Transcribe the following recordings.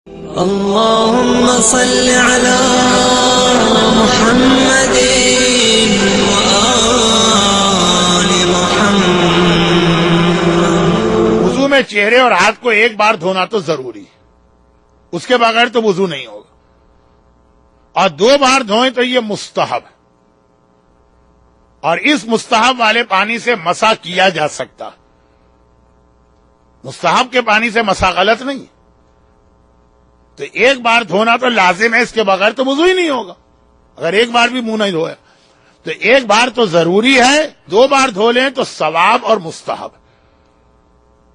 اللهم صل على محمد وآل محمد۔ وضو میں چہرے اور ہاتھ کو ایک بار دھونا تو ضروری ہے، اس کے بغیر تو وضو نہیں ہوگا، اور 2 بار دھوئیں تو یہ مستحب ہے، اور اس مستحب والے پانی سے مسح کیا جا سکتا۔ مستحب کے پانی سے مسح غلط نہیں ہے، تو ایک بار دھونا تو لازم ہے، اس کے بغیر تو وضو ہی نہیں ہوگا اگر ایک بار بھی منہ نہیں دھویا، تو ایک بار تو ضروری ہے، 2 بار دھو لیں تو ثواب اور مستحب،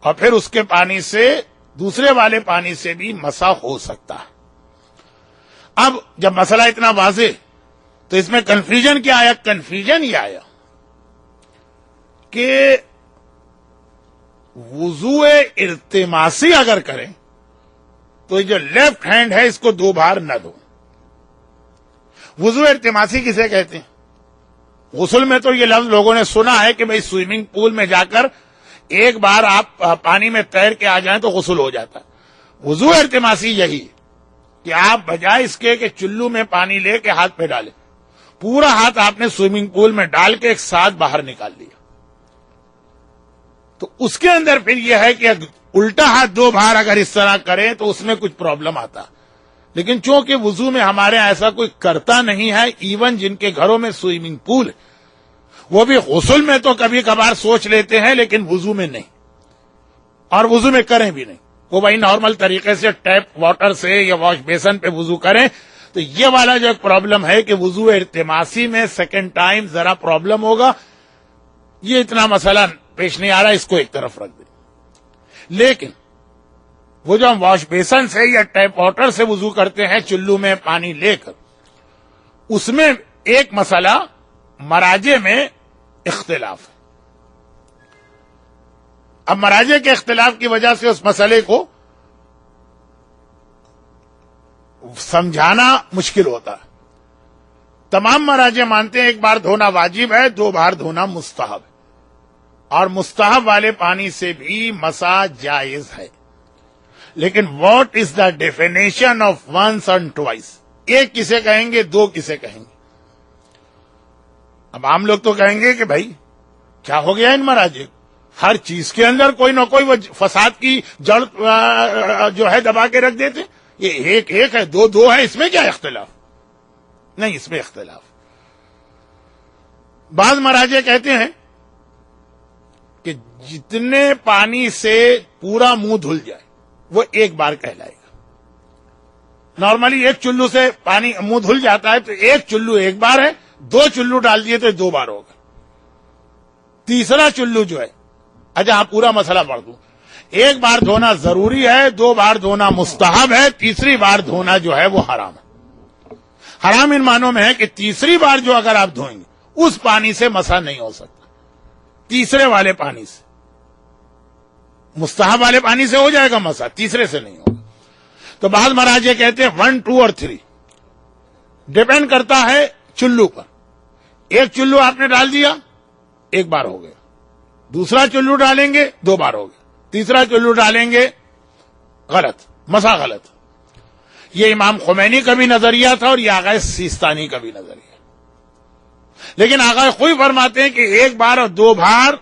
اور پھر اس کے پانی سے دوسرے والے پانی سے بھی مسح ہو سکتا ہے۔ اب جب مسئلہ اتنا واضح تو اس میں کنفیوژن کیا آیا؟ کنفیوژن یہ آیا کہ وضو التماسی اگر کریں تو جو لیفٹ ہینڈ ہے اس کو 2 بار نہ دو۔ وضو التماسی کسے کہتے ہیں؟ غسل میں تو یہ لفظ لوگوں نے سنا ہے کہ بھئی سوئمنگ پول میں جا کر ایک بار آپ پانی میں تیر کے آ جائیں تو غسل ہو جاتا ہے۔ وضو التماسی یہی کہ آپ بجائے اس کے کہ چلو میں پانی لے کے ہاتھ پہ ڈالیں، پورا ہاتھ آپ نے سوئمنگ پول میں ڈال کے ایک ساتھ باہر نکال لیا، تو اس کے اندر پھر یہ ہے کہ الٹا ہاتھ 2 بار اگر اس طرح کریں تو اس میں کچھ پرابلم آتا، لیکن چونکہ وضو میں ہمارے ایسا کوئی کرتا نہیں ہے، ایون جن کے گھروں میں سوئمنگ پول ہے وہ بھی غسل میں تو کبھی کبھار سوچ لیتے ہیں لیکن وضو میں نہیں، اور وضو میں کریں بھی نہیں، وہ وہی نارمل طریقے سے ٹیپ واٹر سے یا واش بیسن پہ وضو کریں۔ تو یہ والا جو ایک پرابلم ہے کہ وضو التماسی میں سیکنڈ ٹائم ذرا پرابلم ہوگا، یہ اتنا مسئلہ پیش نہیں آ رہا، اس کو ایک طرف رکھ دیں۔ لیکن وہ جو ہم واش بیسن سے یا ٹیپ واٹر سے وضو کرتے ہیں چلو میں پانی لے کر، اس میں ایک مسئلہ مراجع میں اختلاف ہے۔ اب مراجع کے اختلاف کی وجہ سے اس مسئلے کو سمجھانا مشکل ہوتا ہے۔ تمام مراجع مانتے ہیں 1 بار دھونا واجب ہے، 2 بار دھونا مستحب ہے، اور مستحب والے پانی سے بھی مسح جائز ہے، لیکن what is the definition of once and twice? ایک کسے کہیں گے، 2 کسے کہیں گے؟ اب عام لوگ تو کہیں گے کہ بھائی کیا ہو گیا ان مراجع، ہر چیز کے اندر کوئی نہ کوئی وہ فساد کی جڑ جو ہے دبا کے رکھ دیتے، یہ ایک ہے، 2 ہے، اس میں کیا اختلاف؟ نہیں، اس میں اختلاف۔ بعض مراجع کہتے ہیں کہ جتنے پانی سے پورا منہ دھل جائے وہ 1 بار کہلائے گا۔ نارملی 1 چلو سے پانی منہ دھل جاتا ہے تو 1 چلو 1 بار ہے، 2 چلو ڈال دیے تو 2 بار ہوگا۔ تیسرا چلو جو ہے، اچھا ہاں پورا مسئلہ پڑھ دوں، 1 بار دھونا ضروری ہے، 2 بار دھونا مستحب ہے، تیسری بار دھونا جو ہے وہ حرام ہے۔ حرام ان معنوں میں ہے کہ تیسری بار جو اگر آپ دھوئیں گے اس پانی سے مسح نہیں ہو سکتا، تیسرے والے پانی سے، مستحب والے پانی سے ہو جائے گا مسح، تیسرے سے نہیں ہوگا۔ تو بعض مراجع کہتے ہیں 1، 2 اور 3 ڈیپینڈ کرتا ہے چلو پر۔ 1 چلو آپ نے ڈال دیا، 1 بار ہو گیا، دوسرا چلو ڈالیں گے 2 بار ہو گیا، تیسرا چلو ڈالیں گے غلط، مسح غلط۔ یہ امام خمینی کا بھی نظریہ تھا اور یہ آغا سیستانی کا بھی نظریہ، لیکن آغا خوئی فرماتے ہیں کہ 1 بار اور 2 بار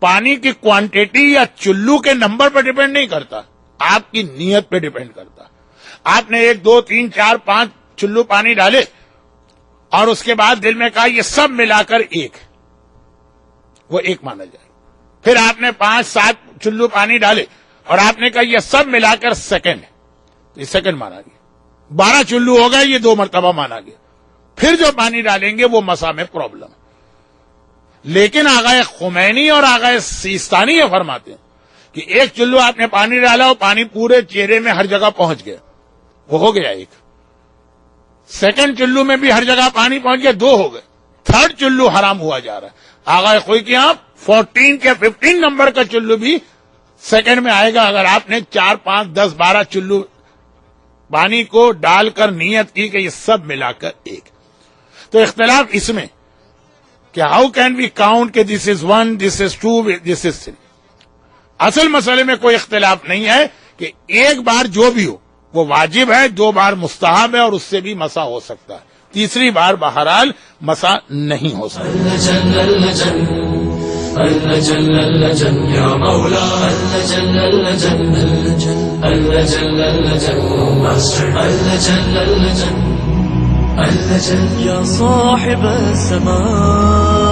پانی کی کوانٹیٹی یا چلو کے نمبر پر ڈیپینڈ نہیں کرتا، آپ کی نیت پہ ڈیپینڈ کرتا۔ آپ نے 1، 2، 3، 4، 5 چلو پانی ڈالے اور اس کے بعد دل میں کہا یہ سب ملا کر 1، وہ 1 مانا جائے۔ پھر آپ نے 5، 7 چلو پانی ڈالے اور آپ نے کہا یہ سب ملا کر سیکنڈ ہے، تو یہ سیکنڈ مانا گیا۔ 12 چلو ہو گئے، یہ 2 مرتبہ مانا گیا۔ پھر جو پانی ڈالیں گے وہ مسح میں پرابلم ہے۔ لیکن آغا خمینی اور آغا سیستانی یہ فرماتے ہیں کہ 1 چلو آپ نے پانی ڈالا اور پانی پورے چہرے میں ہر جگہ پہنچ گیا، وہ ہو گیا 1۔ سیکنڈ چلو میں بھی ہر جگہ پانی پہنچ گیا، 2 ہو گئے۔ 3rd چلو حرام ہوا جا رہا ہے۔ آغا خوئی کے یہاں 14 کے 15 نمبر کا چلو بھی سیکنڈ میں آئے گا اگر آپ نے 4، 5، 10، 12 چلو پانی کو ڈال کر نیت کی کہ یہ سب ملا کر 1۔ تو اختلاف اس میں کہ ہاؤ کین وی کاؤنٹ کہ دس از 1، دس از 2، دس از 3۔ اصل مسئلے میں کوئی اختلاف نہیں ہے کہ 1 بار جو بھی ہو وہ واجب ہے، 2 بار مستحب ہے، اور اس سے بھی مسح ہو سکتا ہے، تیسری بار بہرحال مسح نہیں ہو سکتا. يا صاحب السماء